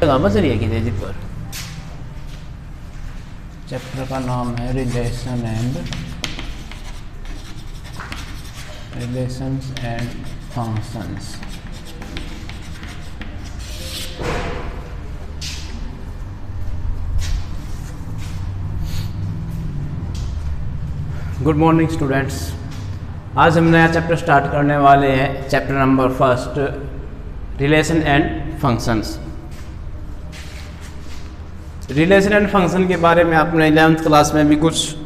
समझ रही है कि तेजी पर। चैप्टर का नाम है relations and functions. Good morning students. आज हम नया चैप्टर स्टार्ट करने वाले हैं, chapter number first, relation and functions. Relation and function के बारे में आपने 11th क्लास में भी कुछ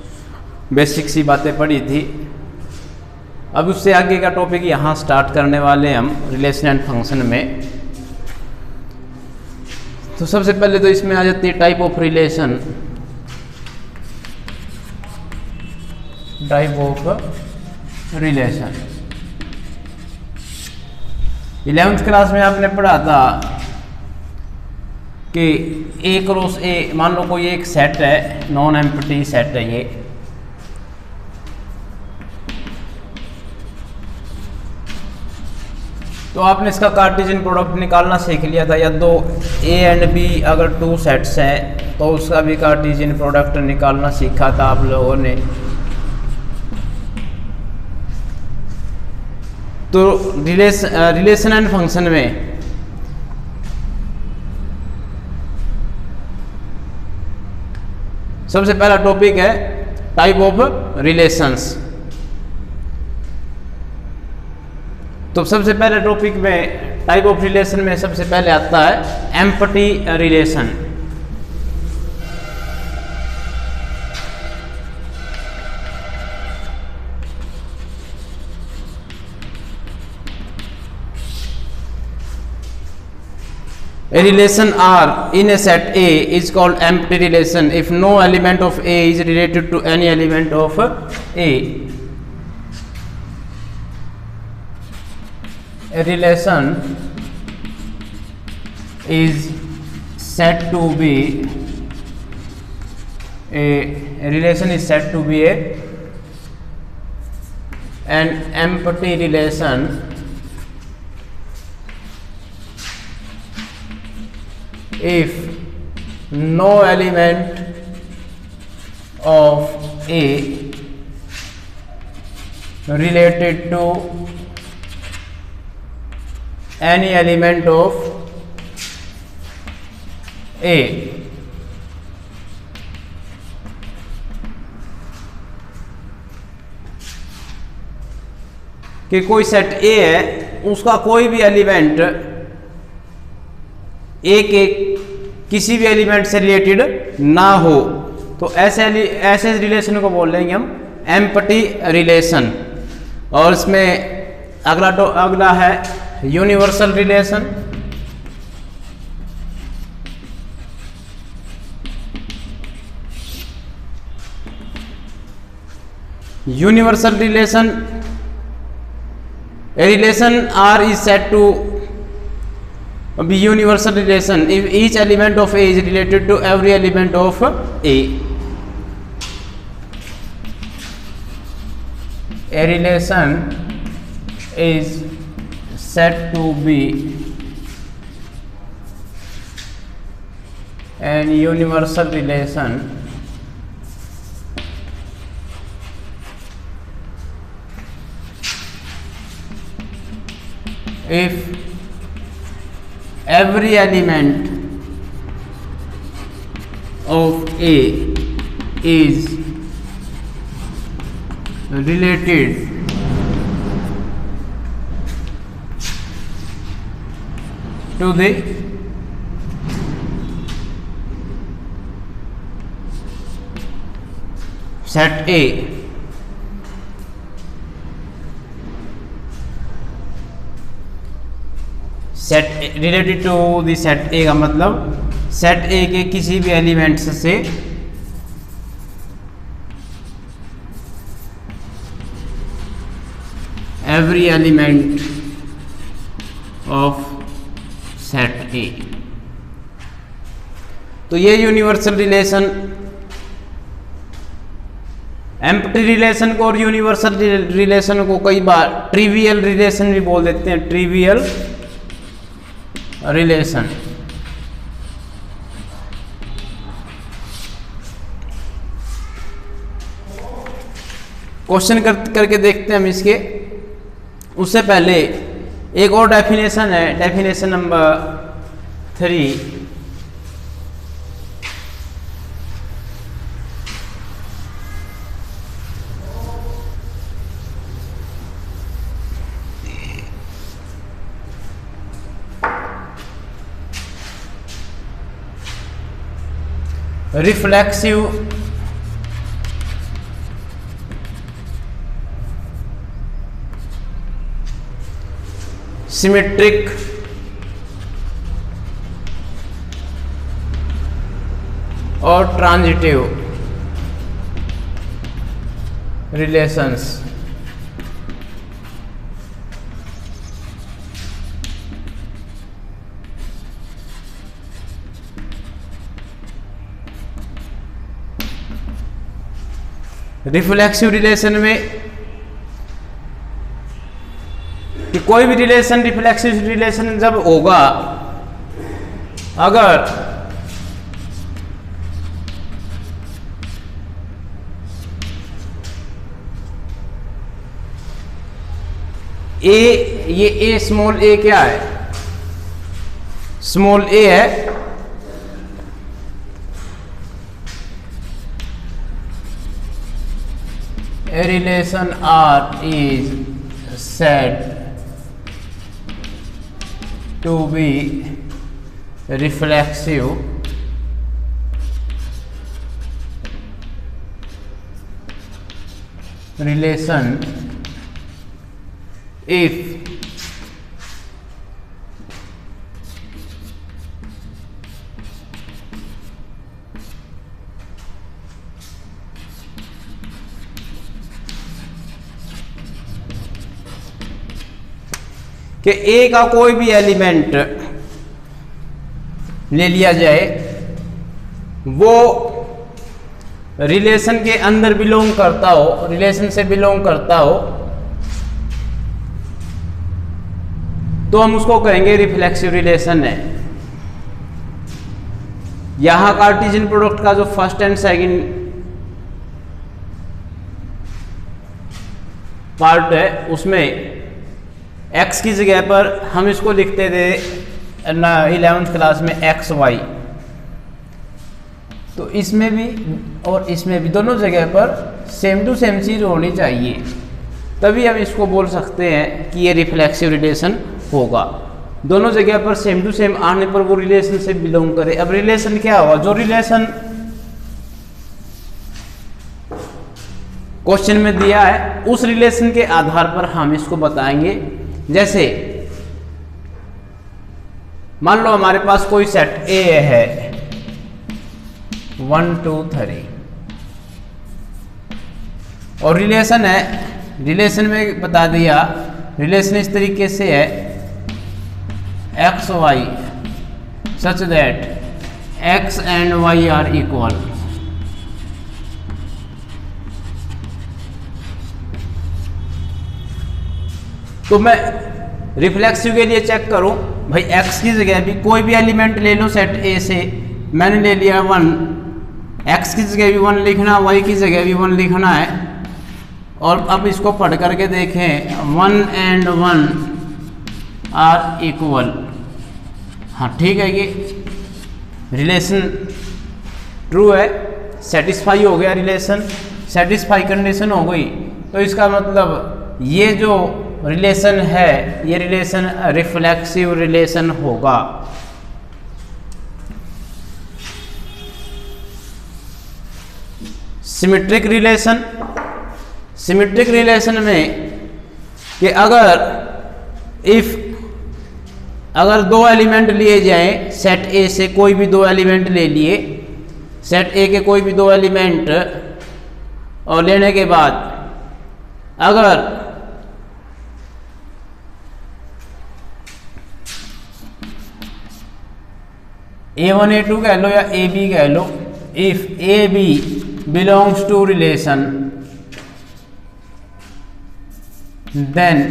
बेसिक सी बातें पढ़ी थी। अब उससे आगे का टॉपिक यहाँ स्टार्ट करने वाले हैं हम रिलेशन एंड फंक्शन में। तो सबसे पहले तो इसमें आ जाती है type of relation. Type of relation 11th class में आपने पढ़ा था कि A क्रॉस A, मान लो कोई एक सेट है, नॉन एम्प्टी सेट है ये, तो आपने इसका कार्टेशियन प्रोडक्ट निकालना सीख लिया था। या दो A एंड B अगर टू सेट्स हैं तो उसका भी कार्टेशियन प्रोडक्ट निकालना सीखा था आप लोगों ने। तो रिलेशन एंड फंक्शन में सबसे पहला टॉपिक है टाइप ऑफ रिलेशंस। तो सबसे पहले टॉपिक में टाइप ऑफ रिलेशन में सबसे पहले आता है empty relation. A relation R in a set A is called empty relation if no element of A is related to any element of A. A relation is said to be an empty relation if no element of A related to any element of A. कि कोई set A है, उसका कोई भी element A के किसी भी element से रिलेटेड ना हो, तो ऐसे रिलेशन को बोल लेंगे हम एम्प्टी रिलेशन। और इसमें अगला है universal relation. Universal relation, a relation R is said to be universal relation if each element of A is related to every element of A. A relation is said to be an universal relation if every element of A is related to the set A. Set related to the set A का मतलब set A के किसी भी elements से every element of set A. तो ये universal relation, empty relation को और यूनिवर्सल रिलेशन को कई बार ट्रिवियल रिलेशन भी बोल देते हैं। ट्रिवियल रिलेशन क्वेश्चन करके देखते हैं हम इसके। उससे पहले एक और डेफिनेशन है, डेफिनेशन नंबर 3। रिफ्लेक्सिव सिमेट्रिक और ट्रांजिटिव रिलेशंस। रिफ्लेक्सिव रिलेशन में कि कोई भी रिलेशन रिफ्लेक्सिव रिलेशन जब होगा, अगर ये ए स्मॉल ए क्या है, स्मॉल ए है, a relation R is said to be reflexive relation if कि ए का कोई भी एलिमेंट ले लिया जाए, वो रिलेशन के अंदर बिलोंग करता हो, रिलेशन से बिलोंग करता हो, तो हम उसको कहेंगे रिफ्लेक्सिव रिलेशन है। यहां कार्टेशियन प्रोडक्ट का जो फर्स्ट एंड सेकंड पार्ट है, उसमें x की जगह पर हम इसको लिखते थे 11th क्लास में xy, तो इसमें भी और इसमें भी दोनों जगह पर सेम टू सेम चीज होनी चाहिए, तभी हम इसको बोल सकते हैं कि ये रिफ्लेक्सिव रिलेशन होगा। दोनों जगह पर सेम टू सेम आने पर वो रिलेशन से बिलोंग करे। अब रिलेशन क्या हुआ, जो रिलेशन क्वेश्चन में दिया है उस रिलेशन के आधार पर हम इसको बताएंगे। जैसे मान लो हमारे पास कोई सेट ए है 1 2 3 और रिलेशन है, रिलेशन में बता दिया रिलेशन इस तरीके से है X Y such that X and Y are equal. तो मैं रिफ्लेक्सिव के लिए चेक करूं भाई, x की जगह भी कोई भी एलिमेंट ले लो सेट ए से, मैंने ले लिया 1, x की जगह भी 1 लिखना, y की जगह भी 1 लिखना है। और अब इसको पढ़ करके देखें 1 एंड 1 आर इक्वल। हाँ ठीक है, ये रिलेशन ट्रू है, सेटिस्फाई हो गया, रिलेशन सेटिस्फाई कंडीशन हो गई। तो इसका मतलब ये जो रिलेशन है ये रिलेशन रिफ्लेक्सिव रिलेशन होगा। सिमेट्रिक रिलेशन, सिमेट्रिक रिलेशन में कि अगर दो एलिमेंट लिए जाएं सेट ए से, कोई भी दो एलिमेंट ले लिए, सेट ए के कोई भी दो एलिमेंट, और लेने के बाद अगर A1 A2 कह लो या AB कह लो, if AB belongs to relation then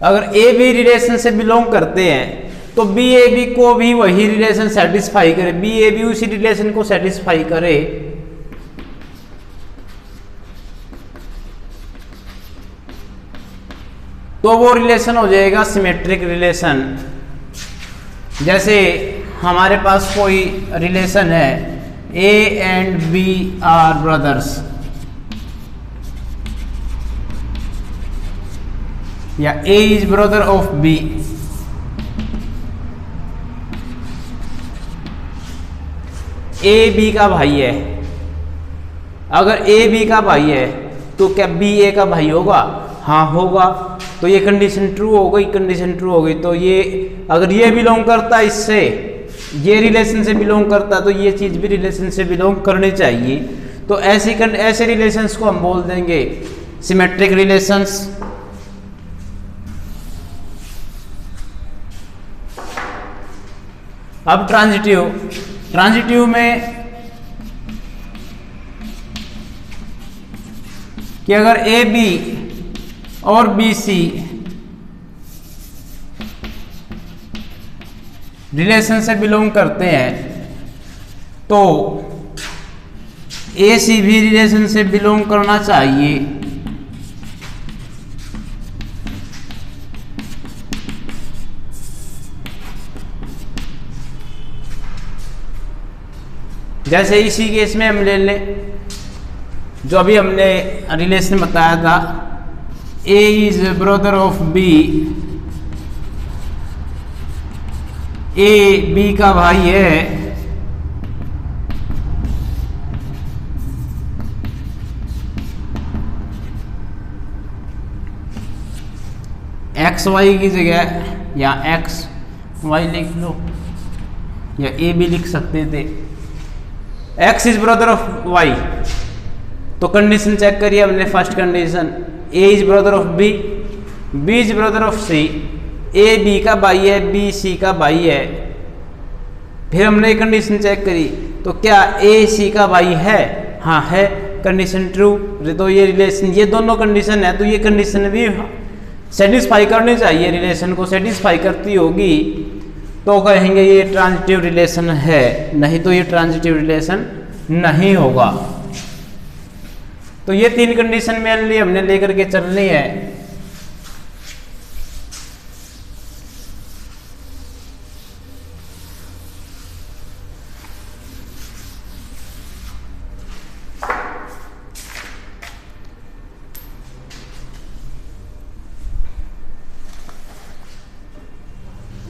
अगर A B रिलेशन से बिलोंग करते हैं तो बी ए बी को भी वही रिलेशन सेटिस्फाई करे, बी ए बी उसी रिलेशन को सेटिस्फाई करे, तो वो रिलेशन हो जाएगा सिमेट्रिक रिलेशन। जैसे हमारे पास कोई रिलेशन है, A and B are brothers, या A is brother of B, A B का भाई है। अगर ए बी का भाई है तो क्या बी ए का भाई होगा? हाँ होगा। तो ये कंडीशन ट्रू हो गई, कंडीशन ट्रू हो गई। तो ये अगर ये बिलोंग करता है इससे, ये रिलेशन से बिलोंग करता, तो ये चीज भी रिलेशन से बिलोंग करनी चाहिए। तो ऐसे रिलेशंस को हम बोल देंगे सिमेट्रिक रिलेशंस। अब ट्रांजिटिव में कि अगर ए बी और बी सी रिलेशन से बिलोंग करते हैं, तो ए सी भी रिलेशन से बिलोंग करना चाहिए। जैसे इसी केस में हम ले लें जो अभी हमने रिलेशन बताया था, A is brother of B, A B का भाई है, एक्स वाई की जगह या एक्स वाई लिख लो, या ए बी लिख सकते थे। X is brother of Y, तो कंडीशन चेक करिए हमने। First condition, A is brother of B, B is brother of C, A B का भाई है, बी सी का भाई है। फिर हमने कंडीशन चेक करी, तो क्या ए सी का भाई है? हाँ है, कंडीशन ट्रू। तो ये रिलेशन, ये दोनों कंडीशन है, तो ये कंडीशन भी सेटिस्फाई करनी चाहिए, रिलेशन को सेटिस्फाई करती होगी, तो कहेंगे ये ट्रांजिटिव रिलेशन है, नहीं तो ये ट्रांजिटिव रिलेशन नहीं होगा। तो ये तीन कंडीशन मेनली हमने लेकर के चलनी है।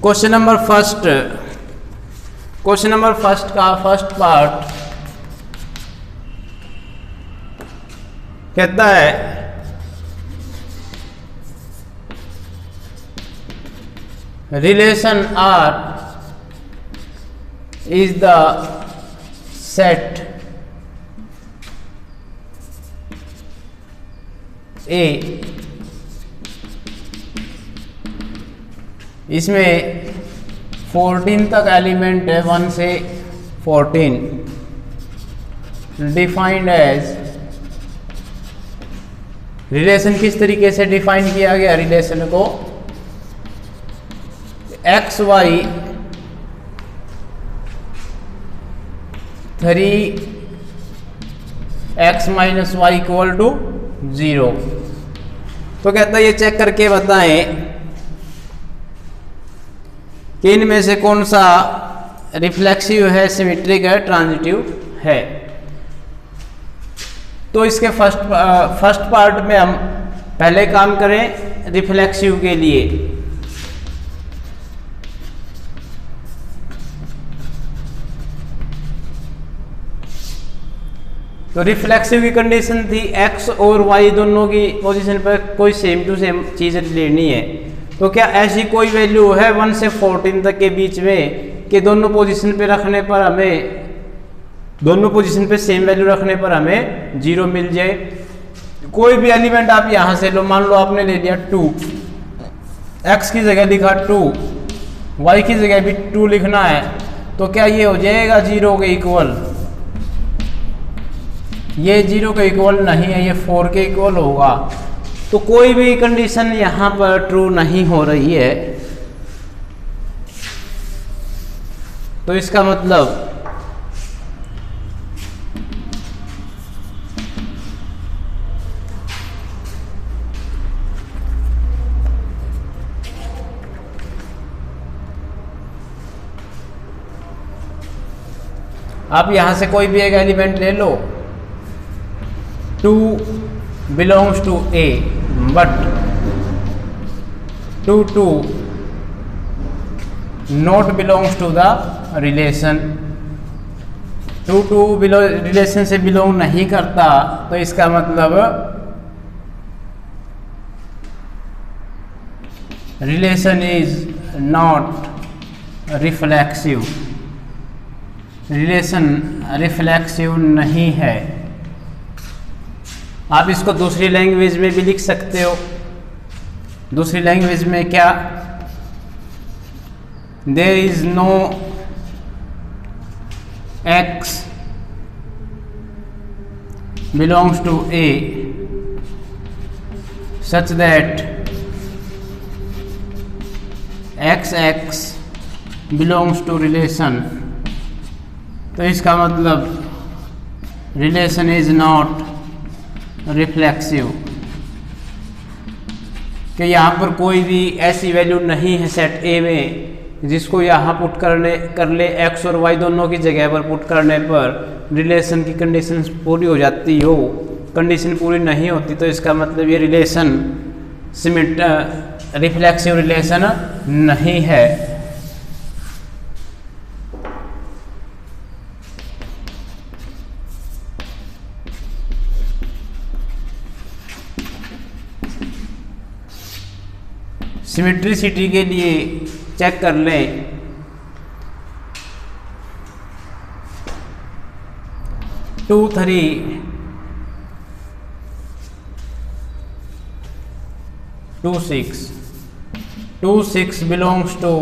क्वेश्चन नंबर फर्स्ट का फर्स्ट पार्ट कहता है relation R is the set A, इसमें 14 तक एलिमेंट है, 1 से 14, डिफाइंड एज, रिलेशन किस तरीके से डिफाइन किया गया? रिलेशन को X Y 3x minus Y equal to 0। तो कहता है ये चेक करके बताएं कि इनमें से कौन सा रिफ्लेक्सिव है, सिमेट्रिक है, ट्रांजिटिव है। तो इसके फर्स्ट पार्ट में हम पहले काम करें रिफ्लेक्सिव के लिए। तो रिफ्लेक्सिव की कंडीशन थी x और y दोनों की पोजीशन पर कोई सेम टू सेम चीज लेनी है। तो क्या ऐसी कोई वैल्यू है 1 से 14 तक के बीच में कि दोनों पोजीशन पे रखने पर हमें, दोनों पोजीशन पे सेम वैल्यू रखने पर हमें 0 मिल जाए? कोई भी एलिमेंट आप यहां से लो, मान लो आपने ले लिया 2, x की जगह लिखा 2, y की जगह भी 2 लिखना है, तो क्या ये हो जाएगा 0 के इक्वल? ये 0 के इक्वल नहीं है, ये 4 के इक्वल होगा। तो कोई भी कंडीशन यहाँ पर ट्रू नहीं हो रही है। तो इसका मतलब आप यहां से कोई भी एक एलिमेंट ले लो, 2 belongs to A but 2 not belongs to the relation. 2 relation से बिलोंग नहीं करता, तो इसका मतलब relation is not reflexive, relation reflexive नहीं है। आप इसको दूसरी लैंग्वेज में भी लिख सकते हो। दूसरी लैंग्वेज में क्या, there is no X belongs to A such that x belongs to relation. तो इसका मतलब रिलेशन इज नॉट रिफ्लेक्सिव, कि यहाँ पर कोई भी ऐसी वैल्यू नहीं है सेट ए में जिसको यहाँ पुट कर ले एक्स और वाई दोनों की जगह पर पुट करने पर रिलेशन की कंडीशन पूरी हो जाती हो। कंडीशन पूरी नहीं होती, तो इसका मतलब ये रिलेशन रिफ्लेक्सिव रिलेशन नहीं है। सिमेट्रिसिटी के लिए चेक कर लें, two three two six belongs to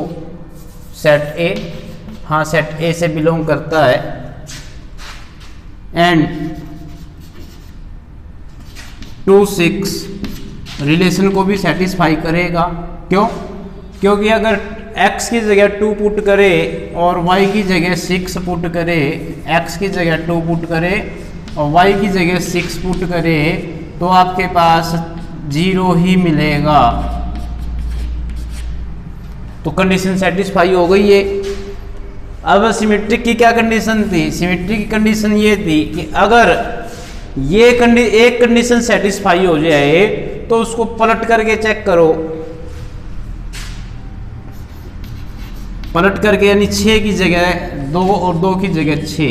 set A. हाँ, सेट ए से बिलोंग करता है। एंड 2 6 रिलेशन को भी सेटिस्फाई करेगा। क्यों? क्योंकि अगर x की जगह 2 पुट करे और y की जगह 6 पुट करे, x की जगह 2 पुट करे और y की जगह 6 पुट करे, तो आपके पास 0 ही मिलेगा। तो कंडीशन सेटिस्फाई हो गई है। अब सिमेट्रिक की क्या कंडीशन थी? सिमेट्रिक की कंडीशन ये थी कि अगर ये एक कंडीशन सेटिस्फाई हो जाए तो उसको पलट करके चेक करो। पलट करके यानी 6 की जगह 2 और 2 की जगह 6,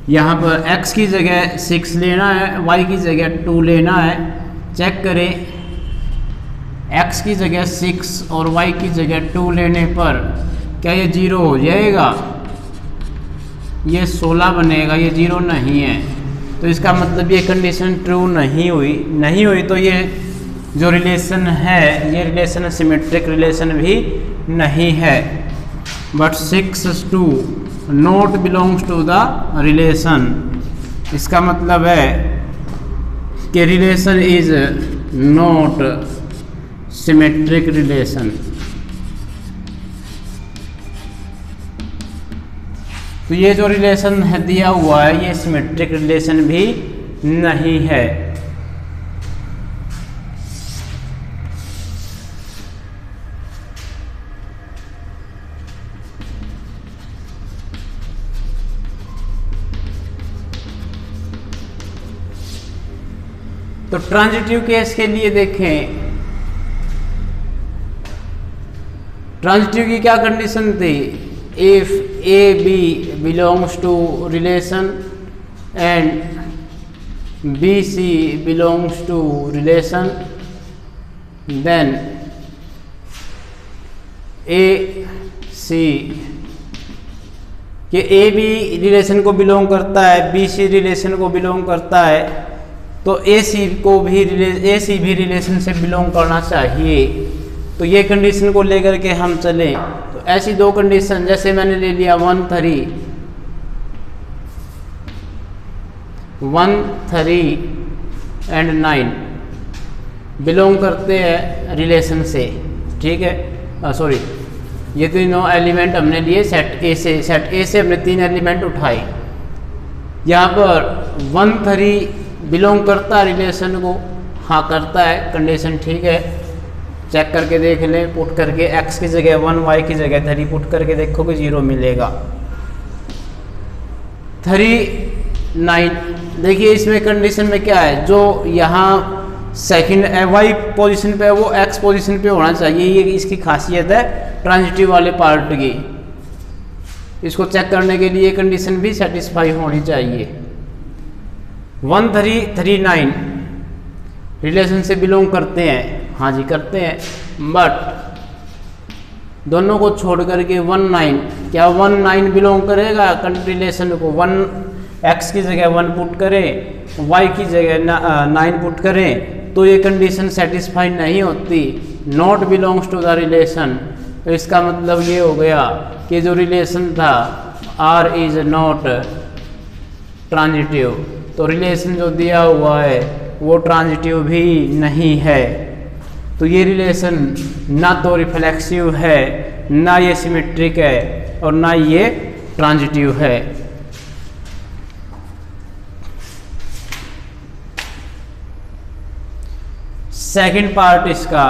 यहाँ पर x की जगह 6 लेना है, y की जगह 2 लेना है। चेक करें, x की जगह 6 और y की जगह 2 लेने पर क्या ये 0 हो जाएगा? ये 16 बनेगा, ये 0 नहीं है। तो इसका मतलब ये कंडीशन ट्रू नहीं हुई तो ये जो रिलेशन है ये रिलेशन सिमेट्रिक रिलेशन भी नहीं है। But 6 not belongs to the relation. इसका मतलब है कि relation is not symmetric relation. तो ये जो रिलेशन है दिया हुआ है ये सिमेट्रिक रिलेशन भी नहीं है। तो ट्रांजिटिव केस के लिए देखें, ट्रांजिटिव की क्या कंडीशन थी? If A B belongs to relation and B C belongs to relation, then A C कि ए बी रिलेशन को बिलोंग करता है, बी सी रिलेशन को बिलोंग करता है, तो ए सी भी रिलेशन से बिलोंग करना चाहिए। तो ये कंडीशन को लेकर के हम चलें तो ऐसी 2 कंडीशन, जैसे मैंने ले लिया 1 3 एंड 9 बिलोंग करते हैं रिलेशन से, ठीक है। सॉरी, ये तीनों एलिमेंट हमने लिए सेट ए से। सेट ए से हमने 3 एलिमेंट उठाए। यहाँ पर 1 3 बिलोंग करता है रिलेशन को, हाँ करता है, कंडीशन ठीक है। चेक करके देख लें, पुट करके x की जगह 1 y की जगह 3 पुट करके देखोगे 0 मिलेगा। 3 9 देखिए इसमें कंडीशन में क्या है, जो यहाँ सेकंड y पोजीशन पे है वो x पोजीशन पे होना चाहिए। ये इसकी खासियत है ट्रांजिटिव वाले पार्ट की। इसको चेक करने के लिए कंडीशन भी सेटिस्फाई होनी चाहिए। 1 3 3 9 रिलेशन से बिलोंग करते हैं, हाँ जी करते हैं, बट दोनों को छोड़ करके 1 9, क्या 1 9 बिलोंग करेगा रिलेशन को? 1 x की जगह 1 पुट करें, y की जगह 9 पुट करें तो ये कंडीशन सेटिस्फाई नहीं होती, not belongs to the relation. तो इसका मतलब ये हो गया कि जो रिलेशन था R इज नॉट ट्रांजिटिव। तो रिलेशन जो दिया हुआ है वो ट्रांजिटिव भी नहीं है। तो ये रिलेशन ना तो रिफ्लेक्सिव है, ना ये सिमेट्रिक है, और ना ये ट्रांजिटिव है। सेकंड पार्ट इसका,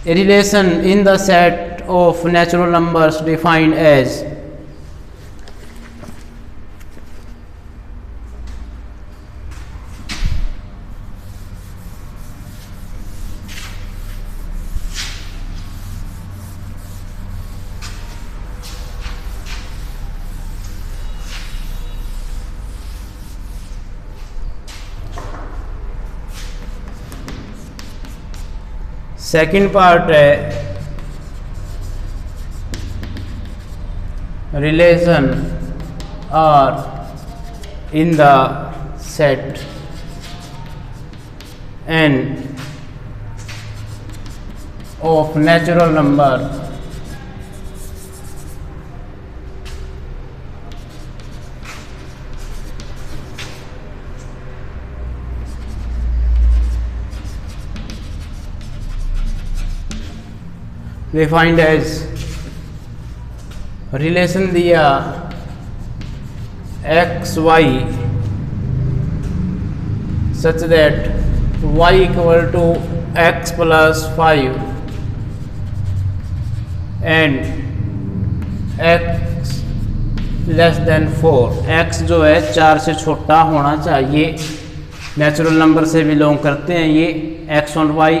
relation in the set of natural numbers defined as second part है relation R in the set n of natural number defined as, relation दिया x Y such that y equal to x plus 5 and x less than 4। x जो है 4 से छोटा होना चाहिए। Natural number से belong करते हैं ये x और y,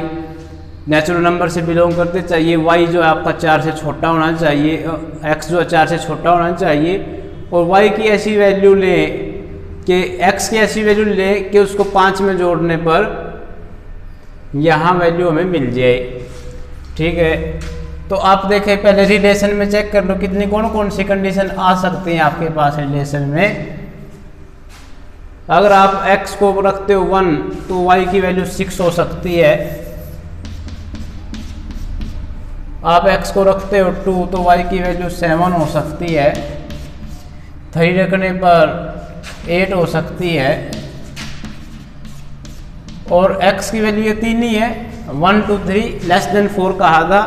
नेचुरल नंबर से बिलोंग करते चाहिए। y जो है आपका 4 से छोटा होना चाहिए, x जो है 4 से छोटा होना चाहिए, और y की ऐसी वैल्यू ले कि x की ऐसी वैल्यू ले कि उसको 5 में जोड़ने पर यहाँ वैल्यू हमें मिल जाए। ठीक है, तो आप देखें पहले रिलेशन में चेक कर लो कितनी कौन कौन सी कंडीशन आ सकती हैं आपके पास रिलेशन में। अगर आप x को रखते हो 1 तो y की वैल्यू 6 हो सकती है। आप x को रखते हो 2 तो y की वैल्यू 7 हो सकती है। 3 रखने पर 8 हो सकती है, और x की वैल्यू ये 3 ही है। 1 2 3 लेस देन 4 कहा था,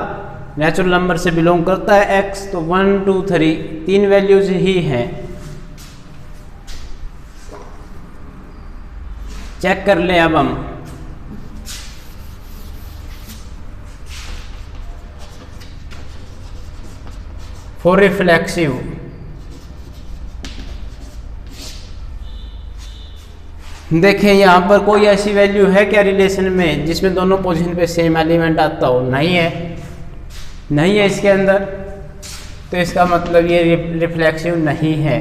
नेचुरल नंबर से बिलोंग करता है x, तो 1 2 3 3 वैल्यूज ही हैं। चेक कर लें अब हम। फॉर रिफ्लेक्सिव, देखें यहाँ पर कोई ऐसी वैल्यू है क्या रिलेशन में जिसमें दोनों पोजीशन पे सेम एलिमेंट आता हो? नहीं है, नहीं है इसके अंदर। तो इसका मतलब ये रिफ्लेक्सिव नहीं है।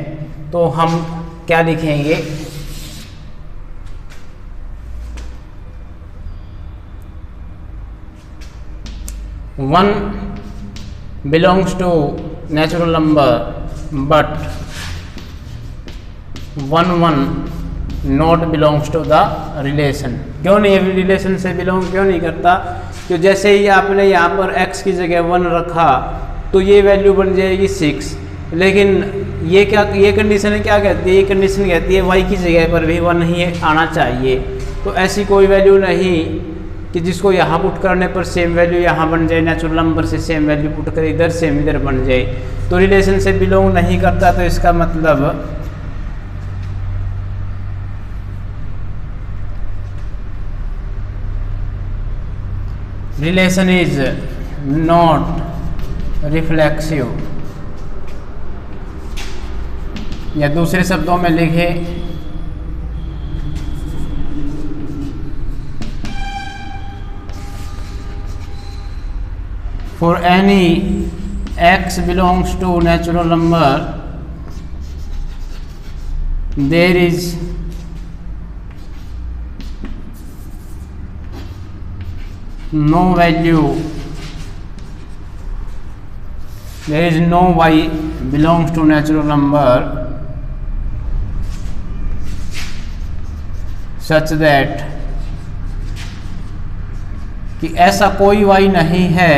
तो हम क्या लिखेंगे, one belongs to natural number but 1 1 not belongs to the relation. क्यों नहीं, रिलेशन से बिलोंग क्यों नहीं करता? तो जैसे ही आपने यहाँ पर x की जगह 1 रखा तो ये वैल्यू बन जाएगी 6, लेकिन ये क्या, ये कंडीशन क्या कहती है? ये कंडीशन कहती है y की जगह पर भी 1 ही आना चाहिए। तो ऐसी कोई वैल्यू नहीं कि जिसको यहाँ पुट करने पर सेम वैल्यू यहाँ बन जाए, नेचुरल नंबर से सेम वैल्यू पुट कर इधर सेम इधर बन जाए, तो रिलेशन से बिलोंग नहीं करता। तो इसका मतलब रिलेशन इज नॉट रिफ्लेक्सिव, या दूसरे शब्दों में लिखे for any x belongs to natural number there is no value, there is no y belongs to natural number such that कि ऐसा कोई y नहीं है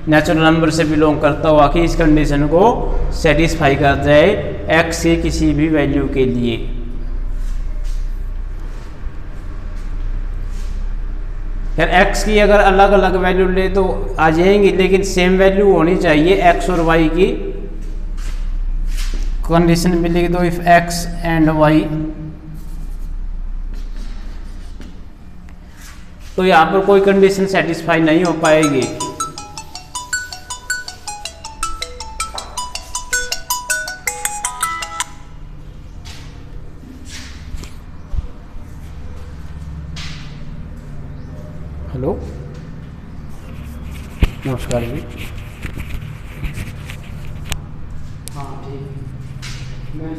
नेचुरल नंबर से बिलोंग करता हुआ कि इस कंडीशन को सेटिस्फाई कर जाए x के किसी भी वैल्यू के लिए। यार x की अगर अलग अलग वैल्यू ले तो आ जाएंगी, लेकिन सेम वैल्यू होनी चाहिए x और y की। कंडीशन भी लिख दो, इफ x एंड y, तो यहाँ पर कोई कंडीशन सेटिस्फाई नहीं हो पाएगी। हेलो, नमस्कार जी। हाँ ठीक, मैं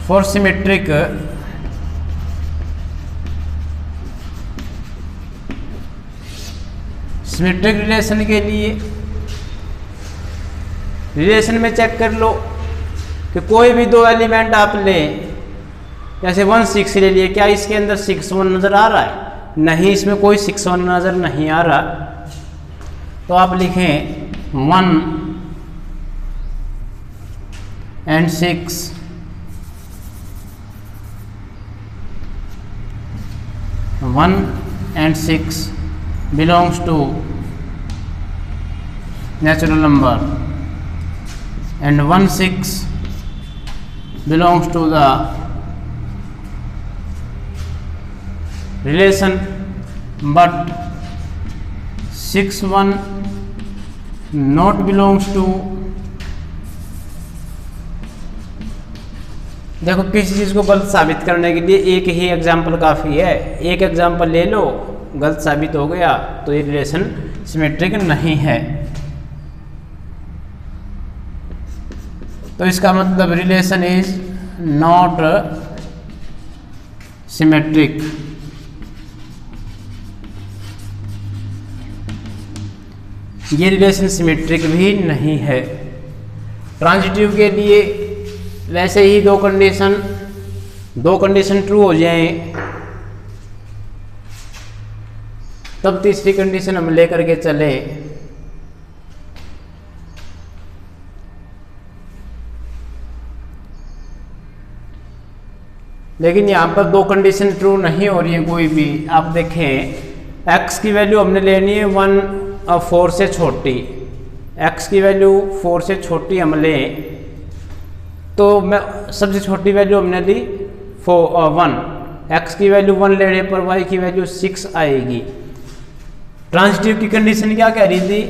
for symmetric रिलेशन के लिए रिलेशन में चेक कर लो कि कोई भी दो एलिमेंट आप लें, जैसे 1 6 ले लिए, क्या इसके अंदर 6 1 नजर आ रहा है? नहीं, इसमें कोई 6 1 नजर नहीं आ रहा। तो आप लिखें 1 and 6 1 and 6 belongs to natural number and 1 6 belongs to the relation, but 6 1 not belongs to। देखो किसी चीज़ को गलत साबित करने के लिए एक ही एग्जाम्पल काफ़ी है। एक एग्जाम्पल ले लो, गलत साबित हो गया तो ये रिलेशन सिमेट्रिक नहीं है। तो इसका मतलब रिलेशन इज नॉट सिमेट्रिक। ये रिलेशन सिमेट्रिक भी नहीं है। ट्रांजिटिव के लिए वैसे ही दो कंडीशन ट्रू हो जाएं, तब तीसरी कंडीशन हम लेकर के चले। लेकिन यहाँ पर दो कंडीशन ट्रू नहीं हो रही है कोई भी। आप देखें x की वैल्यू हमने लेनी है 1 और 4 से छोटी, x की वैल्यू 4 से छोटी हम लें तो मैं सबसे छोटी वैल्यू हमने ली 1, x की वैल्यू 1 लेने पर y की वैल्यू 6 आएगी। ट्रांजिटिव की कंडीशन क्या कह रही थी?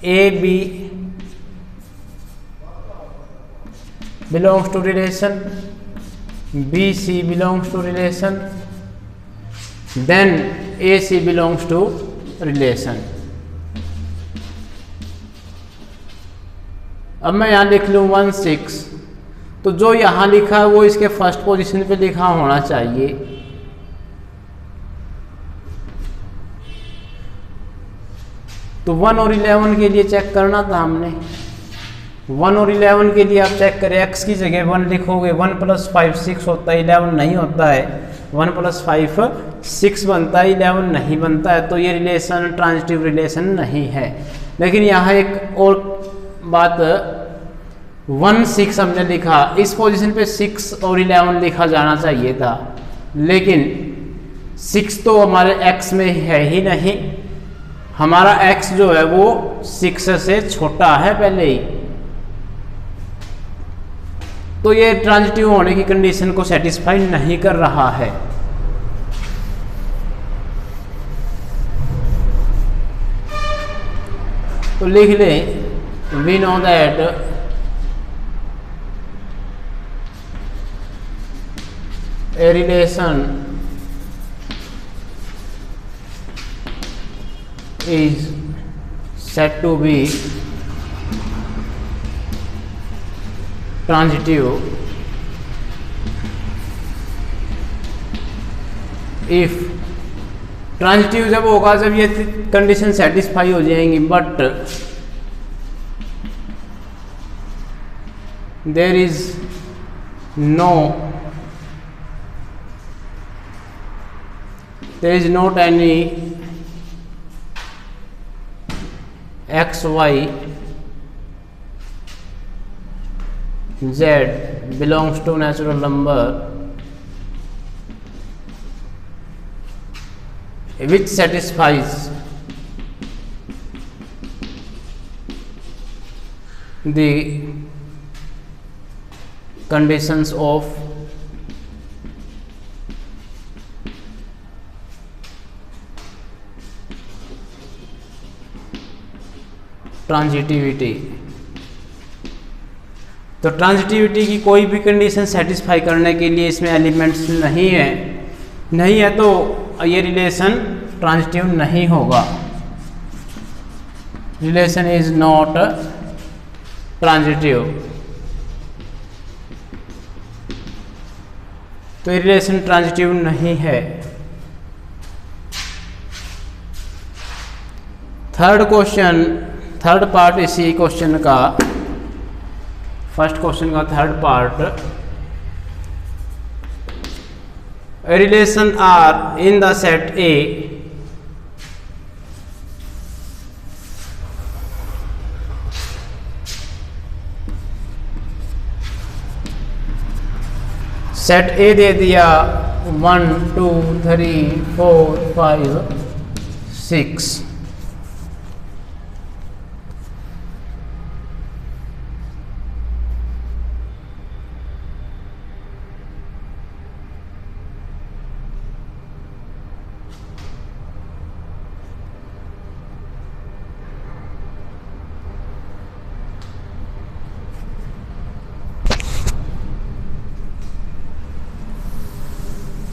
A B belongs to relation, B C belongs to relation, then A C belongs to relation. अब मैं यहाँ लिख लूँ 1 6, तो जो यहाँ लिखा है वो इसके फर्स्ट पोजीशन पे लिखा होना चाहिए। तो 1 और 11 के लिए चेक करना था हमने। 1 और 11 के लिए आप चेक करें, x की जगह 1 लिखोगे, 1 + 5 6 होता है, 11 नहीं होता है, 1 + 5 6 बनता है, 11 नहीं बनता है, तो ये रिलेशन ट्रांजिटिव रिलेशन नहीं है। लेकिन यहाँ एक और बात, 1 6 हमने लिखा, इस पोजीशन पे 6 और 11 लिखा जाना चाहिए था, लेकिन 6 तो हमारे x में है ही नहीं, हमारा x जो है वो 6 से छोटा है पहले ही, तो ये ट्रांजिटिव होने की कंडीशन को सेटिस्फाई नहीं कर रहा है। तो लिख लें, we know that a relation is said to be transitive if, transitive जब होगा जब ये कंडीशन सेटिस्फाई हो जाएंगी, but there is not any x y z belongs to natural number which satisfies the conditions of transitivity. तो transitivity की कोई भी कंडीशन सेटिस्फाई करने के लिए इसमें एलिमेंट्स नहीं है तो ये रिलेशन ट्रांजिटिव नहीं होगा, रिलेशन इज नॉट ट्रांजिटिव। तो ये रिलेशन ट्रांजिटिव नहीं है। थर्ड पार्ट इसी क्वेश्चन का, फर्स्ट क्वेश्चन का third part, relation R in the set A set A दे दिया 1 2 3 4 5 6,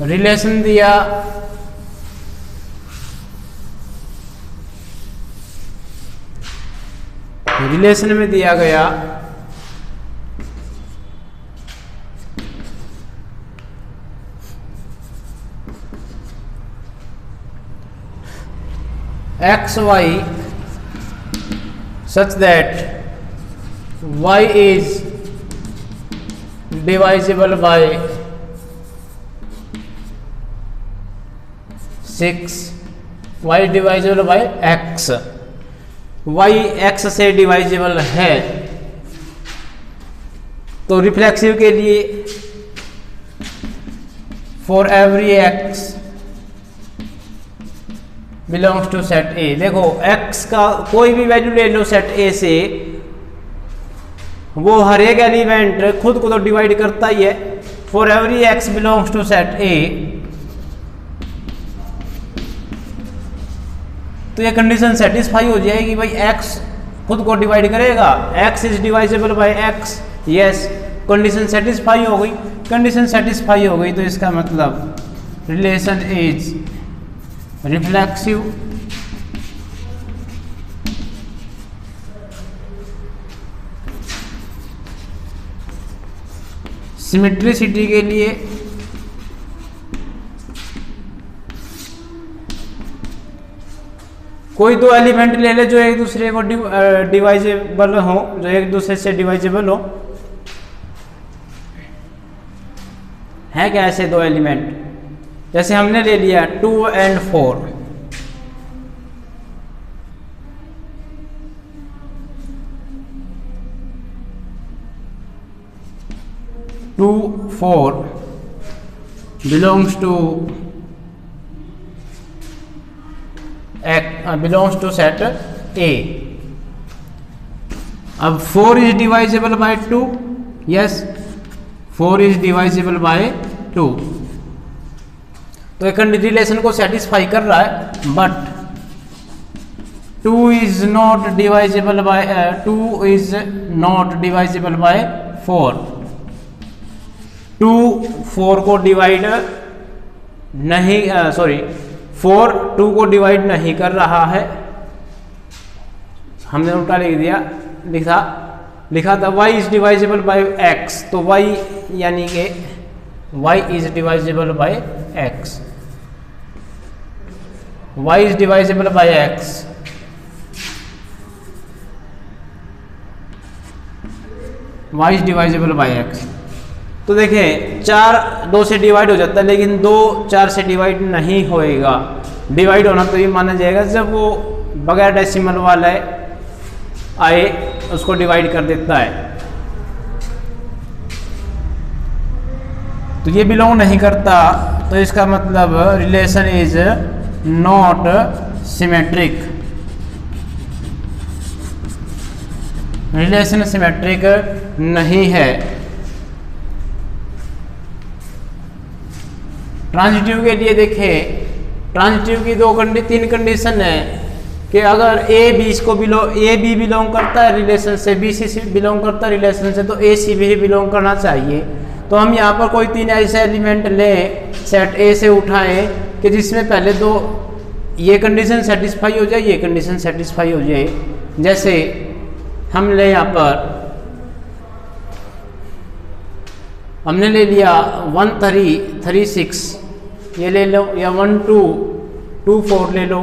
रिलेशन दिया रिलेशन में दिया गया X Y such that y is divisible by 6, y divisible by x, y x से डिवाइजेबल है, तो रिफ्लेक्सिव के लिए for every x belongs to set A. देखो x का कोई भी वैल्यू ले लो सेट ए से, वो हर एक एलिमेंट खुद को तो डिवाइड करता ही है। For every x belongs to set A, तो ये कंडीशन सेटिस्फाई हो जाएगी भाई, x खुद को डिवाइड करेगा, x is divisible by x, yes condition satisfy हो गई। कंडीशन सेटिस्फाई हो गई तो इसका मतलब रिलेशन इज रिफ्लेक्सिव सिमेट्रिसिटी के लिए कोई दो एलिमेंट ले ले जो एक दूसरे को डिवाइजेबल हो, जो एक दूसरे से डिवाइजेबल हो। है क्या ऐसे दो एलिमेंट? जैसे हमने ले लिया 2 and 4, to 4 belongs to set A। अब 4 is divisible by 2, yes 4 is divisible by 2, तो एक रिलेशन को सेटिस्फाई कर रहा है। But 2 is not divisible by 4। 2 4 को डिवाइड नहीं, 4 2 को डिवाइड नहीं कर रहा है। हमने उल्टा लिख दिया, लिखा था y is divisible by x, तो y यानी कि y is divisible by x, y is divisible by x। y is divisible by x। तो देखें 4 2 से डिवाइड हो जाता है, लेकिन 2 4 से डिवाइड नहीं होएगा। डिवाइड होना तो ये माना जाएगा जब वो बगैर डेसिमल वाला आए उसको डिवाइड कर देता है। तो ये बिलोंग नहीं करता, तो इसका मतलब relation is not symmetric. Relation symmetric नहीं है। ट्रांजिटिव के लिए देखें, ट्रांजिटिव की 3 कंडीशन है कि अगर ए बी बिलोंग करता है रिलेशन से, बी सी बिलोंग करता है रिलेशन से, तो ए सी भी बिलोंग करना चाहिए। तो हम यहाँ पर कोई 3 ऐसे एलिमेंट लें सेट ए से उठाएं कि जिसमें पहले 2 ये कंडीशन सेटिस्फाई हो जाए, ये कंडीशन सेटिस्फाई हो जाए। जैसे हम ले यहाँ पर हमने ले लिया 1 3 3 6 ये ले लो, या 1 2 2 4 ले लो।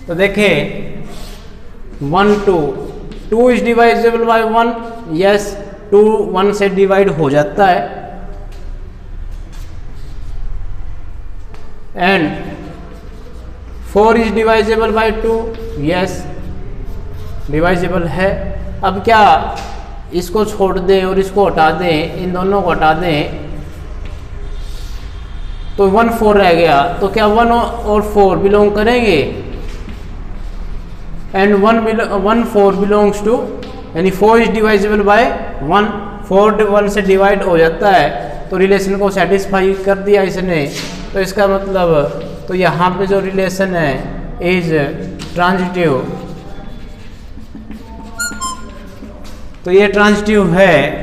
तो देखें 1 2 इज डिवाइजेबल बाय 1, यस 2 1 से डिवाइड हो जाता है। And 4 is divisible by 2, yes divisible है। अब क्या इसको छोड़ दें और इसको हटा दें, इन दोनों को हटा दें, तो 1 4 रह गया। तो क्या 1 और 4 बिलोंग करेंगे? एंड 1 4 बिलोंग्स टू, यानी 4 इज डिवाइजेबल बाय 1, 4 1 से डिवाइड हो जाता है, तो रिलेशन को सेटिस्फाई कर दिया इसने। तो इसका मतलब तो यहाँ पे जो रिलेशन है इज ट्रांजिटिव। तो ये ट्रांजिटिव है।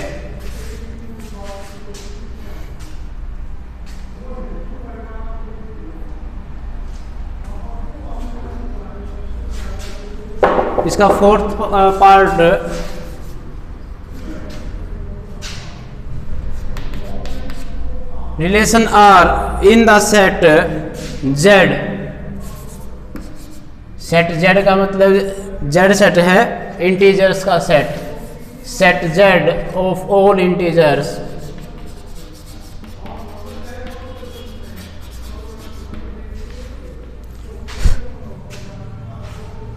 इसका 4th part relation R in the set Z. Set Z का मतलब जेड सेट है इंटीजर्स का set, set Z of all integers.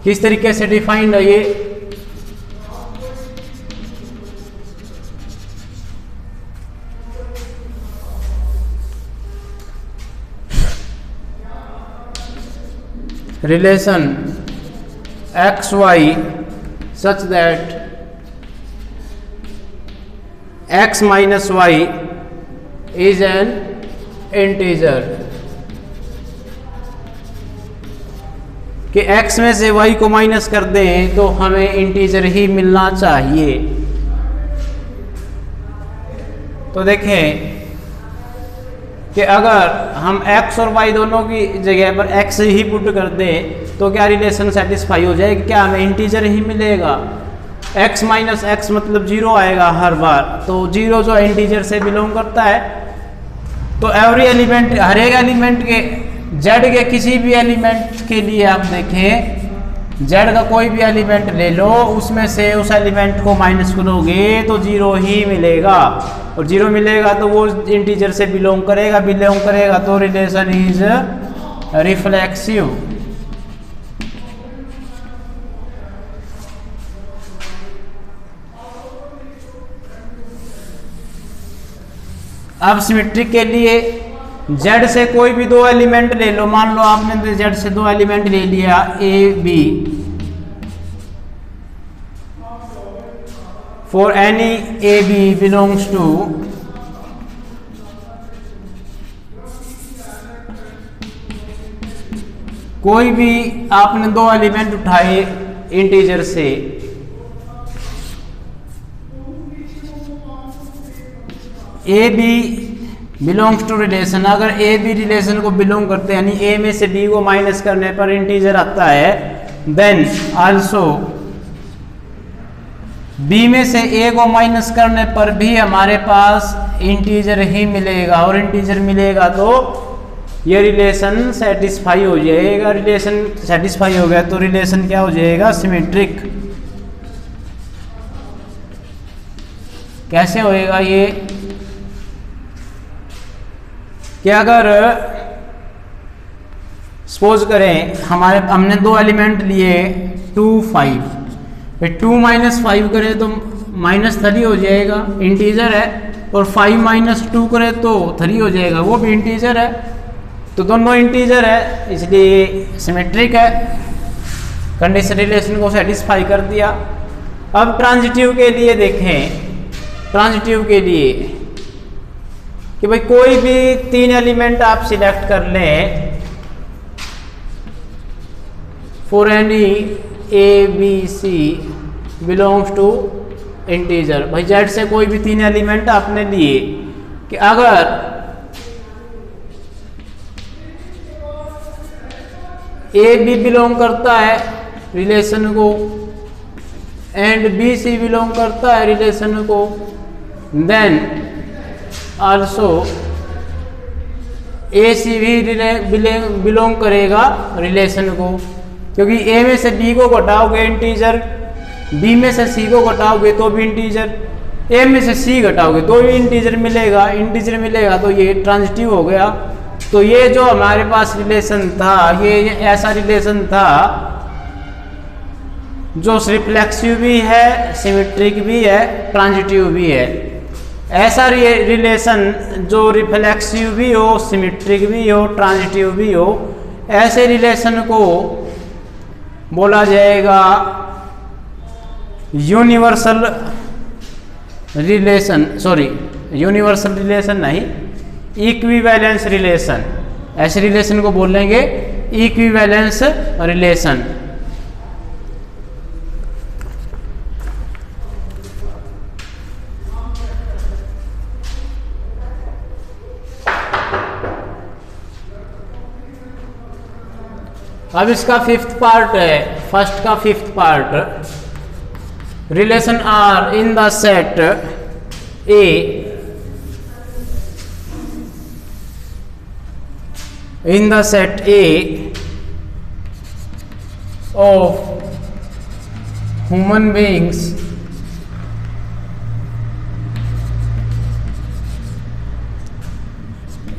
किस तरीके से डिफाइंड है ये? Relation X Y such that x minus Y is an integer, कि x में से y को माइनस कर दें तो हमें इंटीजर ही मिलना चाहिए। तो देखें कि अगर हम x और y दोनों की जगह पर x ही पुट कर दें तो क्या रिलेशन सेटिस्फाई हो जाएगा? क्या हमें इंटीजर ही मिलेगा? x माइनस एक्स मतलब 0 आएगा हर बार, तो 0 जो इंटीजर से बिलोंग करता है तो एवरी एलिमेंट, हर एक एलिमेंट के, जेड के किसी भी एलिमेंट के लिए आप देखें, जेड का कोई भी एलिमेंट ले लो, उसमें से उस एलिमेंट को माइनस करोगे तो जीरो ही मिलेगा, और जीरो मिलेगा तो वो इंटीजर से बिलोंग करेगा तो रिलेशन इज रिफ्लेक्सिव। अब सिमेट्रिक के लिए Z से कोई भी दो एलिमेंट ले लो, मान लो आपने Z से दो एलिमेंट ले लिया A B, for any A B belongs to कोई भी आपने दो एलिमेंट उठाए इंटीजर से, A B belongs to relation, अगर ए बी रिलेशन को बिलोंग करते हैं, यानी ए में से बी को माइनस करने पर इंटीजर आता है, देन आल्सो बी में से ए को माइनस करने पर भी हमारे पास इंटीजर ही मिलेगा, और इंटीजर मिलेगा तो ये रिलेशन सेटिस्फाई हो जाएगा। रिलेशन सेटिस्फाई हो गया तो रिलेशन क्या हो जाएगा? सिमेट्रिक। कैसे होएगा ये कि अगर सपोज करें हमने दो एलिमेंट लिए 2 5, फिर 2 - 5 करें तो -3 हो जाएगा, इंटीजर है, और 5 - 2 करें तो 3 हो जाएगा, वो भी इंटीजर है, तो दोनों इंटीजर है इसलिए सिमेट्रिक है। कंडीशन रिलेशन को सेटिस्फाई कर दिया। अब ट्रांजिटिव के लिए देखें, ट्रांजिटिव के लिए कि भाई कोई भी 3 एलिमेंट आप सिलेक्ट कर लें for any A B C belongs to integer. भाई जेड से कोई भी 3 एलिमेंट आपने लिए कि अगर ए बी बिलोंग करता है रिलेशन को एंड बी सी बिलोंग करता है रिलेशन को, देन आल्सो ए सी भी बिलोंग करेगा रिलेशन को, क्योंकि ए में से बी को घटाओगे इंटीजर, बी में से सी को घटाओगे तो भी इंटीजर, ए में से सी घटाओगे तो भी इंटीजर मिलेगा, इंटीजर मिलेगा तो ये ट्रांजिटिव हो गया। तो ये जो हमारे पास रिलेशन था, ये ऐसा रिलेशन था जो रिफ्लेक्सिव भी है, सिमेट्रिक भी है, ट्रांजिटिव भी है। ऐसा रिलेशन जो रिफ्लेक्सिव भी हो, सिमेट्रिक भी हो, ट्रांजिटिव भी हो, ऐसे रिलेशन को बोला जाएगा universal relation, sorry universal relation नहीं, इक्विवेलेंस रिलेशन। ऐसे रिलेशन को बोलेंगे इक्विवेलेंस रिलेशन। अब इसका 5th पार्ट है, फर्स्ट का 5th part, relation R in the set A in the set A of human beings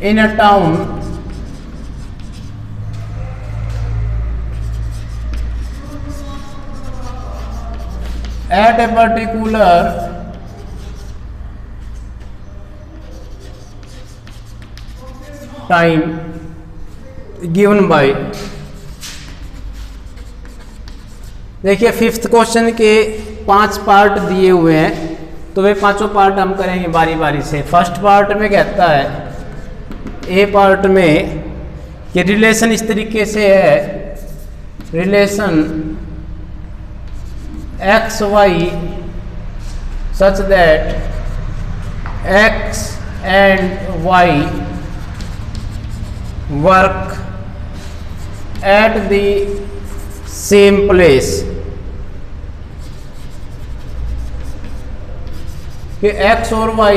in a town at a particular time given by. देखिए 5th question के 5 part दिए हुए हैं, तो वे पांचों पार्ट हम करेंगे बारी बारी से। फर्स्ट पार्ट में कहता है, ए पार्ट में कि रिलेशन इस तरीके से है, relation X Y such that X and Y work at the same place, कि x और y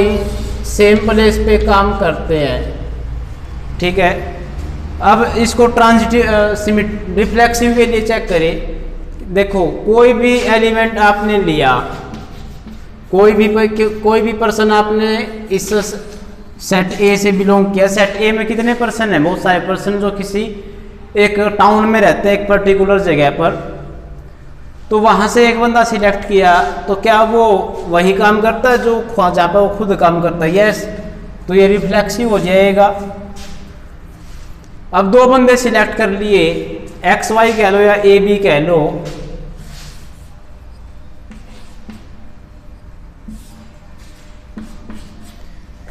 सेम प्लेस पे काम करते हैं। ठीक है। अब इसको ट्रांजिटिव रिफ्लेक्सिव के लिए चेक करें। देखो कोई भी एलिमेंट आपने लिया, कोई भी पर्सन आपने इस सेट ए से बिलोंग किया। सेट ए में कितने पर्सन है? बहुत सारे पर्सन जो किसी एक टाउन में रहते हैं, एक पर्टिकुलर जगह पर। तो वहां से एक बंदा सिलेक्ट किया, तो क्या वो वही काम करता है जो जहाँ पर वो खुद काम करता है? यस, तो ये रिफ्लेक्सिव हो जाएगा। अब दो बंदे सिलेक्ट कर लिए, एक्स वाई कह लो या ए बी कह लो।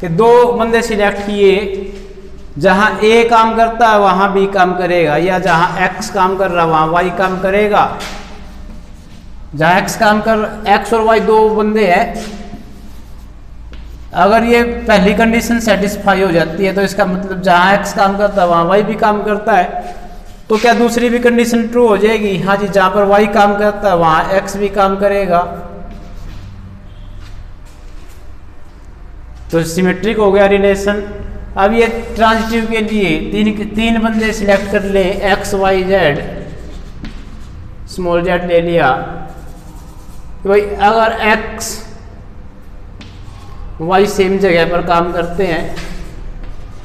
कि दो बंदे सिलेक्ट किए, जहां ए काम करता है वहां बी काम करेगा, या जहां एक्स काम कर रहा है वहां वाई काम करेगा। जहां एक्स और वाई दो बंदे हैं, अगर ये पहली कंडीशन सेटिस्फाई हो जाती है तो इसका मतलब जहां एक्स काम करता है वहां वाई भी काम करता है। तो क्या दूसरी भी कंडीशन ट्रू हो जाएगी? हाँ जी, जहां पर वाई काम करता है वहां एक्स भी काम करेगा। तो सिमेट्रिक हो गया रिलेशन। अब ये ट्रांजिटिव के लिए तीन बंदे सिलेक्ट कर ले, X Y Z, small Z ले लिया। तो भाई अगर एक्स वाई सेम जगह पर काम करते हैं,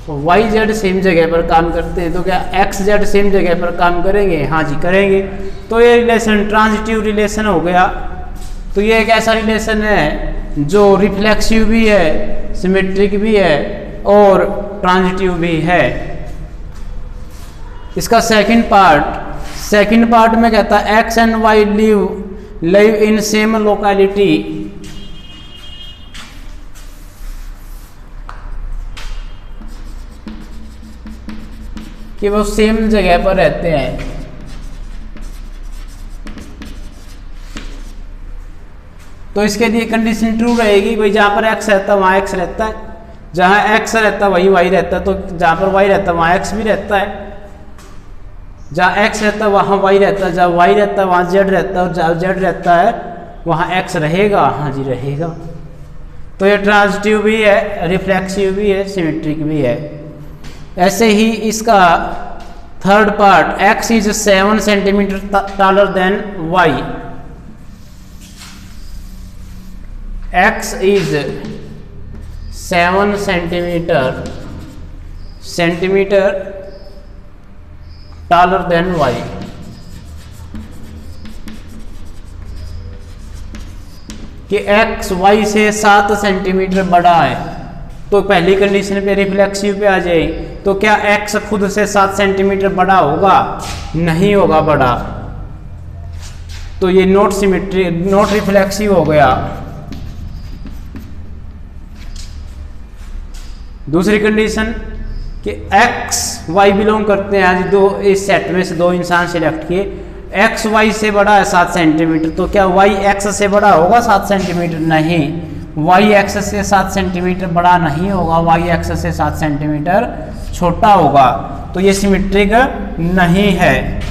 वाई जेड सेम जगह पर काम करते हैं, तो क्या एक्स जेड सेम जगह पर काम करेंगे? हाँ जी करेंगे। तो ये रिलेशन ट्रांजिटिव रिलेशन हो गया। तो ये एक ऐसा रिलेशन है जो रिफ्लेक्सिव भी है, सिमेट्रिक भी है और ट्रांजिटिव भी है। इसका सेकंड पार्ट में कहता है X and Y live in same locality. कि वो सेम जगह पर रहते हैं। तो इसके लिए कंडीशन ट्रू रहेगी, भाई जहां पर एक्स रहता है वहां एक्स रहता है, जहां एक्स रहता है वही वाई रहता है। तो जहां पर वाई रहता है वहां एक्स भी रहता है, जहां एक्स रहता है वहां वाई रहता है, जहां वाई रहता है वहां जेड रहता है, और जहां जेड रहता है वहां एक्स रहेगा। हाँ जी रहेगा। तो ये ट्रांजिटिव भी है, रिफ्लेक्सिव भी है, सिमेट्रिक भी है। ऐसे ही इसका third part, X is 7 centimetre taller than Y. X is 7 centimetre taller than Y. कि एक्स वाई से 7 सेंटीमीटर बड़ा है, तो पहली कंडीशन पे रिफ्लेक्सिव पे आ जाए। तो क्या एक्स खुद से 7 सेंटीमीटर बड़ा होगा? नहीं होगा बड़ा। तो ये नॉट रिफ्लेक्सिव हो गया। दूसरी कंडीशन कि एक्स वाई बिलोंग करते हैं, आज दो इस सेट में से दो इंसान सिलेक्ट किए, एक्स वाई से बड़ा है 7 सेंटीमीटर। तो क्या वाई एक्स से बड़ा होगा 7 सेंटीमीटर? नहीं, वाई एक्स से 7 सेंटीमीटर बड़ा नहीं होगा, वाई एक्स से 7 सेंटीमीटर छोटा होगा। तो ये सिमेट्रिक नहीं है।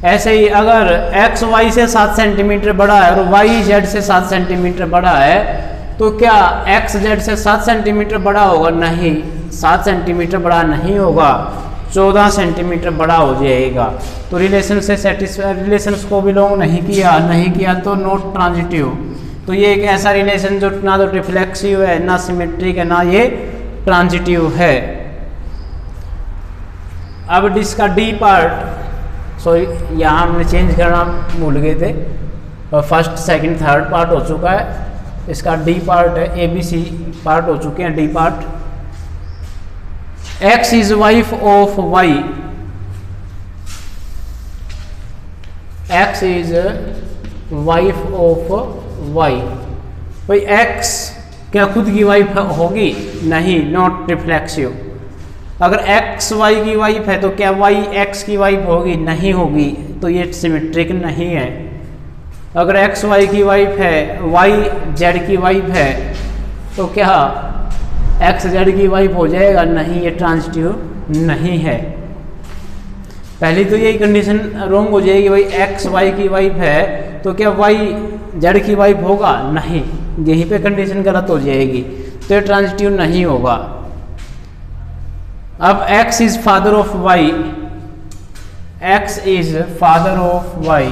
ऐसे ही अगर एक्स वाई से 7 सेंटीमीटर बड़ा है और वाई जेड से 7 सेंटीमीटर बड़ा है, तो क्या एक्स जेड से 7 सेंटीमीटर बड़ा होगा? नहीं, 7 सेंटीमीटर बड़ा नहीं होगा, 14 सेंटीमीटर बड़ा हो जाएगा। तो रिलेशन से रिलेशन को बिलोंग नहीं किया तो नॉट ट्रांजिटिव। तो ये एक ऐसा रिलेशन जो ना तो रिफ्लेक्सिव है, ना सिमेट्रिक है, ना ये ट्रांजिटिव है। अब इसका डी पार्ट, सॉरी यहाँ हमने चेंज करना भूल गए थे, और फर्स्ट सेकंड थर्ड पार्ट हो चुका है। इसका डी पार्ट है, ABC पार्ट हो चुके हैं। D part, X is wife of Y. X is wife of Y. भाई एक्स क्या खुद की वाइफ होगी? नहीं, नॉट रिफ्लेक्सिव। अगर एक्स वाई की वाइफ है तो क्या वाई एक्स की वाइफ होगी? नहीं होगी। तो ये सिमेट्रिक नहीं है। अगर एक्स वाई की वाइफ है, वाई जेड की वाइफ है, तो क्या एक्स जेड की वाइफ हो जाएगा? नहीं, ये ट्रांजिटिव नहीं है। पहली तो यही कंडीशन रॉन्ग हो जाएगी, भाई एक्स वाई की वाइफ है तो क्या वाई जेड की वाइफ होगा? नहीं, यहीं पे कंडीशन गलत हो जाएगी, तो ये ट्रांजिटिव नहीं होगा। अब x is father of y, x is father of y,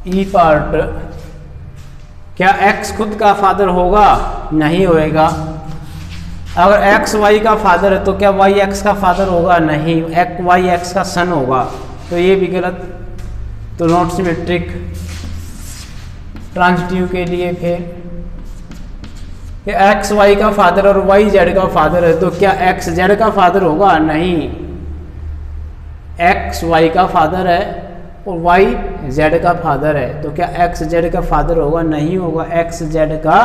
E part, क्या x खुद का फादर होगा? नहीं होएगा। अगर x y का फादर है तो क्या y x का फादर होगा? नहीं, y x का सन होगा, तो ये भी गलत। तो नॉट सिमेट्रिक। ट्रांजिटिव के लिए फिर x y का फादर और y z का फादर है, तो क्या x z का फादर होगा? नहीं, x y का फादर है और y z का फादर है, तो क्या x z का फादर होगा? नहीं होगा, x z का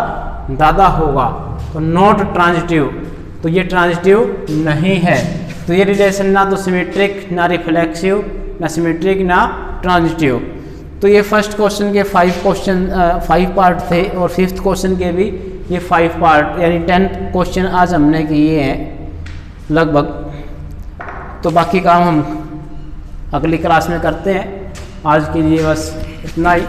दादा होगा। तो नॉट ट्रांजिटिव, तो ये ट्रांजिटिव नहीं है। तो ये रिलेशन ना तो सिमेट्रिक, ना रिफ्लेक्सिव, ना सिमेट्रिक, ना ट्रांजिटिव। तो ये फर्स्ट क्वेश्चन के 5 पार्ट थे और फिफ्थ क्वेश्चन के भी ये 5 पार्ट, यानी 10 क्वेश्चन आज हमने किए हैं लगभग। तो बाकी काम हम अगली क्लास में करते हैं। आज के लिए बस इतना ही।